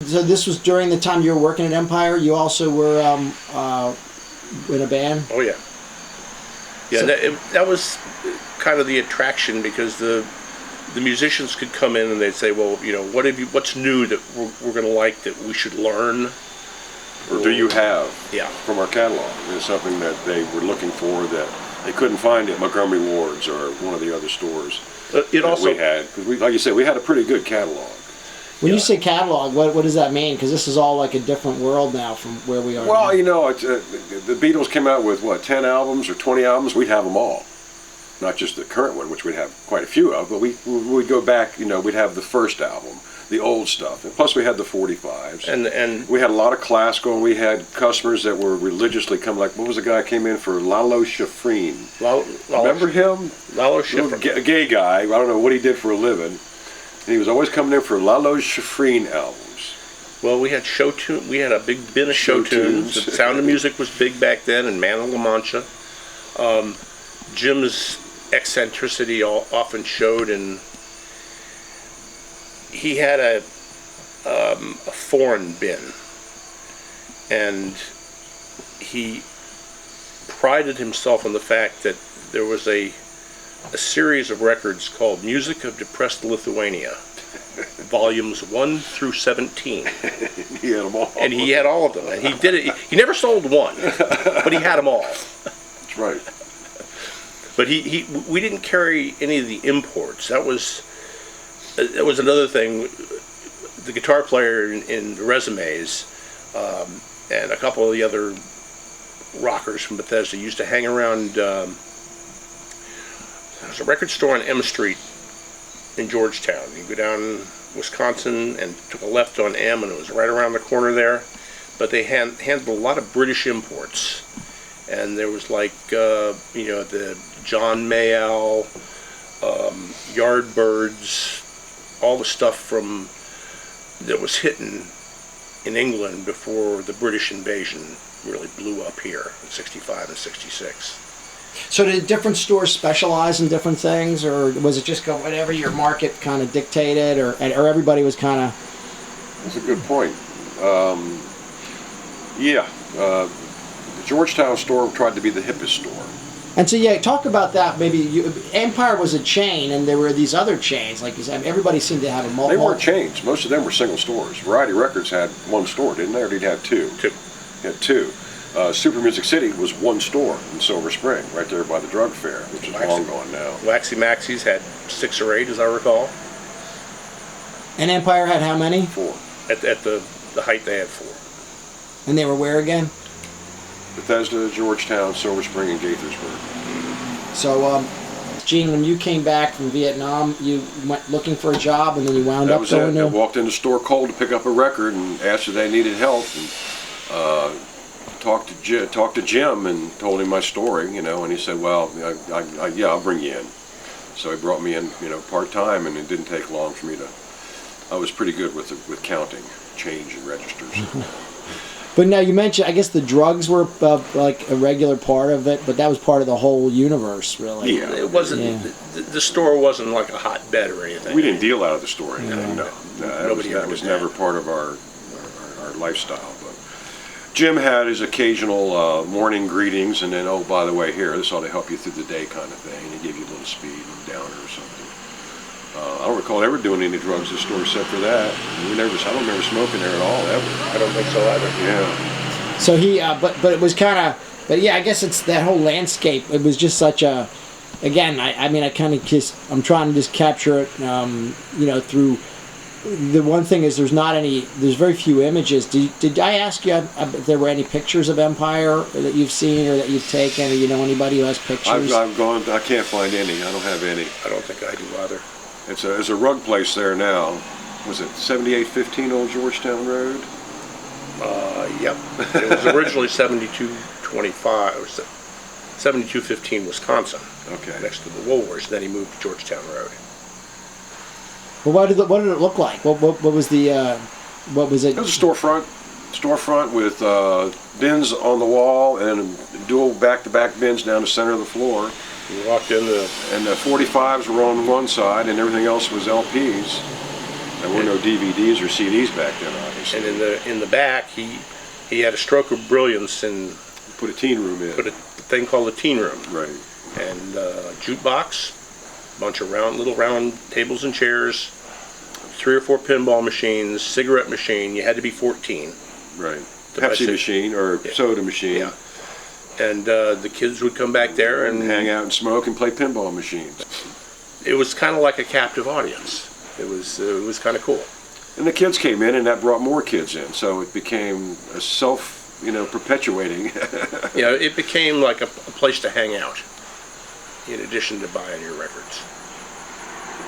So this was during the time you were working at Empire. You also were in a band. Oh yeah. Yeah, so, that was kind of the attraction, because the musicians could come in and they'd say, well, you know, what's new that we're going to like, that we should learn? Or do you have yeah. from our catalog? It's something that they were looking for that they couldn't find at Montgomery Ward's or one of the other stores it also, we had. Because like you said, we had a pretty good catalog. When you say catalog, what does that mean? Because this is all like a different world now from where we are. Well, now. you know, the Beatles came out with, 10 albums or 20 albums? We'd have them all. Not just the current one, which we'd have quite a few of, but we'd go back, you know, we'd have the first album, the old stuff. And plus we had the 45s. And we had a lot of classical, and we had customers that were religiously coming, like, what was the guy who came in for Lalo Schifrin? Remember him? Lalo Schifrin. A gay guy. I don't know what he did for a living. And he was always coming in for Lalo Schifrin albums. Well, we had show tune. We had a big bin of show tunes. The Sound of Music was big back then, and Man of La Mancha. Jim's eccentricity often showed, and he had a foreign bin, and he prided himself on the fact that there was a series of records called Music of Depressed Lithuania, volumes 1 through 17. He had them all. And he had all of them. And he did it. He never sold one, but he had them all. That's right. But we didn't carry any of the imports. That was another thing. The guitar player in the Resumes and a couple of the other rockers from Bethesda used to hang around. There's a record store on M Street in Georgetown. You go down Wisconsin and took a left on M, and it was right around the corner there. But they handled a lot of British imports, and there was like the John Mayall, Yardbirds, all the stuff from that was hitting in England before the British invasion really blew up here in '65 and '66. So did different stores specialize in different things, or was it just go whatever your market kind of dictated, or everybody was kind of? That's a good point. The Georgetown store tried to be the hippest store. And so, yeah, talk about that. Maybe Empire was a chain, and there were these other chains. Like you said, everybody seemed to have a multiple. They weren't chains. Most of them were single stores. Variety Records had one store, didn't they? Or did they have two? Two. They had two. Super Music City was one store in Silver Spring, right there by the drug fair, which is long gone now. Waxy Maxie's had 6 or 8, as I recall. And Empire had how many? 4. At the height, they had 4. And they were where again? Bethesda, Georgetown, Silver Spring, and Gaithersburg. So, Gene, when you came back from Vietnam, you went looking for a job, and then you wound up going to... I walked in the store cold to pick up a record and asked if they needed help, and talked to Jim and told him my story, and he said, well, yeah, I'll bring you in. So he brought me in, part-time, and it didn't take long for me to... I was pretty good with counting, change, and registers. But now you mentioned, I guess the drugs were like a regular part of it, but that was part of the whole universe, really. Yeah, it wasn't. Yeah. The store wasn't like a hotbed or anything. We didn't deal out of the store. No, Nobody that was never part of our lifestyle. But Jim had his occasional morning greetings, and then, oh, by the way, here, this ought to help you through the day kind of thing. He gave you a little speed and downer or something. I don't recall ever doing any drugs at the store except for that. I don't remember smoking there at all, ever. I don't think so either. Yeah. So he, but it was kind of, but yeah, I guess it's that whole landscape. It was just such a, again, I kind of just, I'm trying to just capture it, through, the one thing is there's very few images. Did I ask you if there were any pictures of Empire that you've seen or that you've taken, or anybody who has pictures? I've gone, I can't find any. I don't have any. I don't think I do either. There's a rug place there now. Was it 7815 Old Georgetown Road? Yep. It was originally 7225. It was 7215 Wisconsin. Okay. Next to the Woolworths. Then he moved to Georgetown Road. Well, what did it look like? What was the what was it? It was a storefront with bins on the wall and dual back-to-back bins down the center of the floor. You walked in, and the 45s were on one side, and everything else was LPs. There were no DVDs or CDs back then, obviously. And in the back, he had a stroke of brilliance and Put a teen room in. put a thing called a teen room. Right. And jukebox, bunch of little round tables and chairs, 3 or 4 pinball machines, cigarette machine. You had to be 14. Right. The Pepsi best- machine or soda machine. Yeah. And the kids would come back there and Hang out and smoke and play pinball machines. it was kind of like a captive audience. It was kind of cool. And the kids came in, and that brought more kids in. So it became a perpetuating. It became like a place to hang out, in addition to buying your records.